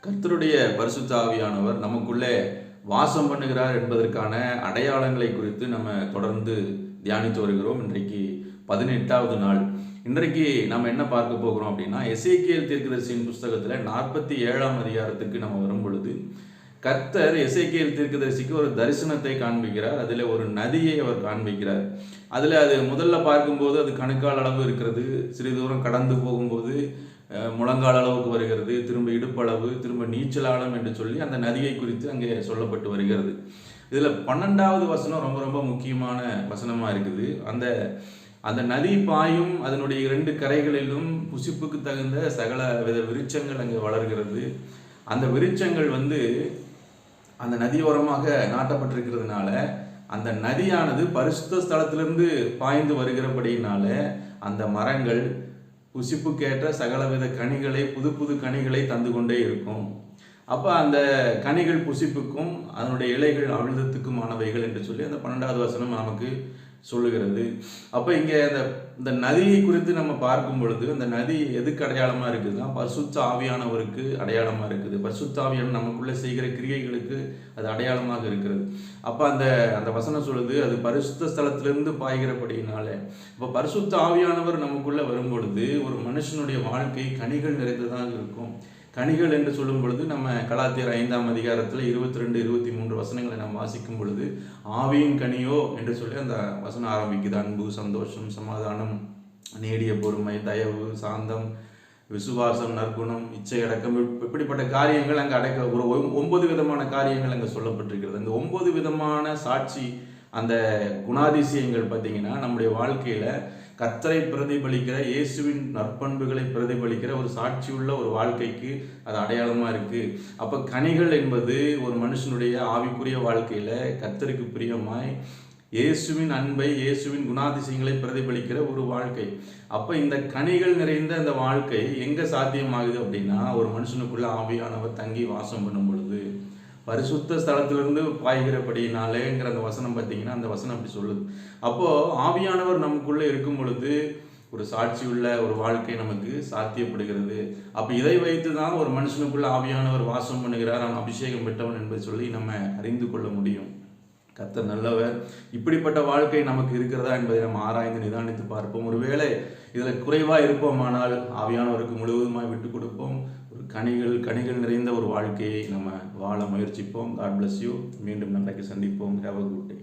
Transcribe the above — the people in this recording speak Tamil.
கர்த்தருடைய பரிசுத்த ஆவியானவர் நமக்குள்ளே வாசம் பண்ணுகிறார் என்பதற்கான அடையாளங்களை குறித்து நம்ம தொடர்ந்து தியானித்து வருகிறோம். இன்றைக்கு 18வது நாள். இன்றைக்கு நம்ம என்ன பார்க்க போகிறோம் அப்படின்னா, எசேக்கியேல் தீர்க்கதரிசியின் புஸ்தகத்தில் 47ஆம் அதிகாரத்துக்கு நம்ம வரும் பொழுது, கர்த்தர் எசேக்கியேல் தீர்க்கதரிசிக்கு ஒரு தரிசனத்தை காண்பிக்கிறார். அதில் ஒரு நதியை அவர் காண்பிக்கிறார். அதில் அது முதல்ல பார்க்கும்போது அது கணுக்கால் அளவு இருக்கிறது. சிறிது தூரம் கடந்து போகும்போது முழங்கால் அளவுக்கு வருகிறது, திரும்ப இடுப்பளவு, திரும்ப நீச்சல் ஆழம் என்று சொல்லி அந்த நதியை குறித்து அங்கே சொல்லப்பட்டு வருகிறது. இதில் 12வது வசனம் ரொம்ப ரொம்ப முக்கியமான வசனமாக இருக்குது. அந்த நதி பாயும் அதனுடைய 2 கரைகளிலும் புசிப்புக்கு தகுந்த சகல வித விருட்சங்கள் அங்கே வளர்கிறது. அந்த விருட்சங்கள் அந்த நதியோரமாக நாட்டப்பட்டிருக்கிறதுனால அந்த நதியானது பரிசுத்த ஸ்தலத்திலிருந்து பாய்ந்து வருகிறபடியினால அந்த மரங்கள் புசிப்புக்கேற்ற சகலவித கனிகளை, புது புது கனிகளை தந்து கொண்டே இருக்கும். அப்போ அந்த கனிகள் புசிப்புக்கும் அதனுடைய இலைகள் அமிழ்தத்துக்குமானவைகள் என்று சொல்லி அந்த 12வது வசனம் நமக்கு சொல்லுகிறது. அப்போ இங்கே இந்த நதியை குறித்து நம்ம பார்க்கும் பொழுது, அந்த நதி எதுக்கு அடையாளமாக இருக்குதுன்னா, பரிசுத்த ஆவியானவருக்கு அடையாளமாக இருக்குது. பரிசுத்த ஆவியான நமக்குள்ளே செய்கிற கிரியைகளுக்கு அது அடையாளமாக இருக்கிறது. அப்போ அந்த வசனம் சொல்லுது, அது பரிசுத்த ஸ்தலத்திலிருந்து பாய்கிறபடினால. இப்போ பரிசுத்த ஆவியானவர் நமக்குள்ளே வரும் பொழுது ஒரு மனுஷனுடைய வாழ்க்கை கனிகள் நிறைந்ததாக இருக்கும். கனிகள் என்று சொல்லும் பொழுது நம்ம கலாத்தியர் 5ஆம் அதிகாரத்தில் 22, 23 வசனங்களை நாம் வாசிக்கும் பொழுது, ஆவியின் கனியோ என்று சொல்லி அந்த வசனம் ஆரம்பிக்குது. அன்பு, சந்தோஷம், சமாதானம், நீடிய பொறுமை, தயவு, சாந்தம், விசுவாசம், நற்குணம், இச்சை அடக்கம், இப்படிப்பட்ட காரியங்கள் அங்கே ஒரு 9 விதமான காரியங்கள் அங்கே சொல்லப்பட்டிருக்கிறது. அந்த 9 விதமான சாட்சி, அந்த குணாதிசயங்கள் பார்த்தீங்கன்னா நம்முடைய வாழ்க்கையில் கர்த்தரை பிரதிபலிக்கிற, இயேசுவின் நற்பண்புகளை பிரதிபலிக்கிற ஒரு சாட்சியுள்ள ஒரு வாழ்க்கைக்கு அது அடையாளமாக இருக்குது. அப்போ கனிகள் என்பது ஒரு மனுஷனுடைய ஆவிக்குரிய வாழ்க்கையில் கர்த்தருக்கு பிரியமாய் இயேசுவின் அன்பை, இயேசுவின் குணாதிசயங்களை பிரதிபலிக்கிற ஒரு வாழ்க்கை. அப்போ இந்த கனிகள் நிறைந்த அந்த வாழ்க்கை எங்கே சாத்தியமாகுது அப்படின்னா, ஒரு மனுஷனுக்குள்ள ஆவியானவர் தங்கி வாசம் பண்ணும் பொழுது, பரிசுத்த ஸ்தலத்திலிருந்து பாய்கிறபடினாலேங்கிற அந்த வசனம் பார்த்தீங்கன்னா, அந்த வசனம் அப்படி சொல்லுது. அப்போது ஆவியானவர் நமக்குள்ளே இருக்கும் பொழுது ஒரு சாட்சியுள்ள ஒரு வாழ்க்கை நமக்கு சாத்தியப்படுகிறது. அப்போ இதை வைத்து தான் ஒரு மனுஷனுக்குள்ள ஆவியானவர் வாசம் பண்ணுகிறார், அவன் அபிஷேகம் பெற்றவன் என்பதை சொல்லி நம்ம அறிந்து கொள்ள முடியும். கர்த்தர் நல்லவர். இப்படிப்பட்ட வாழ்க்கை நமக்கு இருக்கிறதா என்பதை நம்ம ஆராய்ந்து நிதானித்து பார்ப்போம். ஒருவேளை இதில் குறைவாக இருப்போமானால் ஆவியானவருக்கு முழுவதுமாய் விட்டு கொடுப்போம். ஒரு கனிகள் நிறைந்த ஒரு வாழ்க்கையை நம்ம வாழ முயற்சிப்போம். God bless you. மீண்டும் நாளைக்கு சந்திப்போம். Have a good day.